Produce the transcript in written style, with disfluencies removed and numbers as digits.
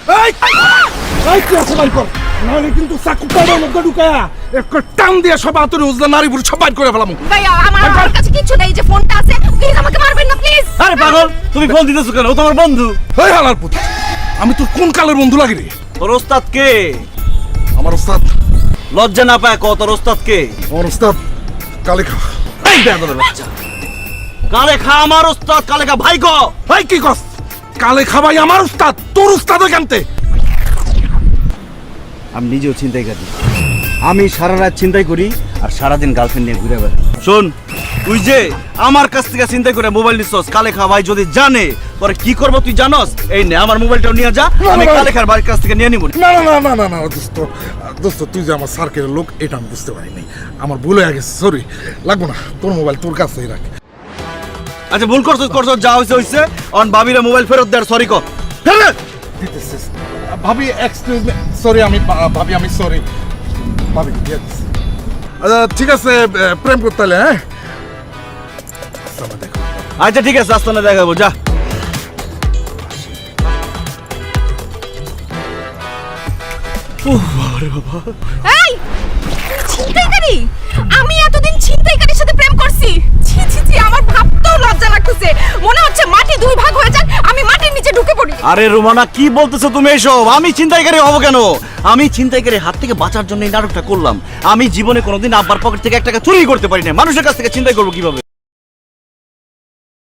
এই কি আছে বাইর কর, নাহলে কিন্তু চাকু পাড়ার মধ্যে ঢুকায়া এক টান দিয়ে সব আতরে উজলা নারী বুড়ি সব বাইর করে ফেলাম। ভাইয়া আমার কাছে কিছু নেই, যে ফোনটা আছে প্লিজ আমাকে মারবেন না প্লিজ। আরে পাগল, তুমি ফোন দিতেছো কেন? ও তোমার বন্ধু। এই হালার পুত, আমি তোর কোন কালের বন্ধু লাগি রে? তোর ওস্তাদ কে? আমার ওস্তাদ। লজ্জা না পায় কত? তোর ওস্তাদ কে? আমার ওস্তাদ কালেখা। এই বেয়াদবের বাচ্চা, কালেখা আমার ওস্তাদ। কালেখা ভাই গো। ভাই কি কস? কালেখা ভাই আমার ওস্তাদ, তোর ওস্তাদ কেনতে? আমি নিজেও চিন্তাই করি, আমি সারা রাত চিন্তাই করি আর সারাদিন গার্লফ্রেন্ড নিয়ে ঘুরে বেড়াই। শোন, তুই যে আমার কাছ থেকে চিন্তাই করে মোবাইল নিছস, কালেখা ভাই যদি জানে পরে কি করবো তুই জানস? এই নে আমার মোবাইলটাও নিয়ে যা, আমি কালেখার বাড়ির কাছ থেকে নিয়ে নিব। না না না না না দোস্ত, দোস্ত তুই যে আমার সার্কেলের লোক এটা আমি বুঝতে পারিনি, আমার ভুল হয়ে গেছে, সরি। লাগবো না, তোর মোবাইল তোর কাছেই রাখ। আচ্ছা ভুল করছস, যা হইছে হইছে। অন ভাবিরে মোবাইল ফেরত দে আর সরি কর। ফেরত দিতেছিস ভাবি, এক্সকিউজ মি, সরি। আমি ভাবি, আমি সরি ভাবি, দিয়ে দিচ্ছি। ঠিক আছে, প্রেম করতে হলে হ্যাঁ দেখো। আচ্ছা ঠিক আছে, আস্তানা দেখাবো, যা। এই ছিনতাইকারী, আমি এতদিন ছিনতাইকারীর সাথে প্রেম করছি। ছি ছি ছি, আমার ভাবতেও লজ্জা লাগতেছে। মনে হচ্ছে মাটি দুই ভাগ হয়ে যাক, আমি মাটির নিচে ঢুকে পড়ি। আরে রোমানা, কি বলতেছো তুমি এসব? আমি ছিনতাইকারী হব কেন? আমি ছিনতাইকারীর হাত থেকে বাঁচার জন্য এই নাটকটা করলাম। আমি জীবনে কোনোদিন আব্বার পকেট থেকে 1 টাকা চুরি করতে পারি না, মানুষের কাছ থেকে ছিনতাই করবো কিভাবে?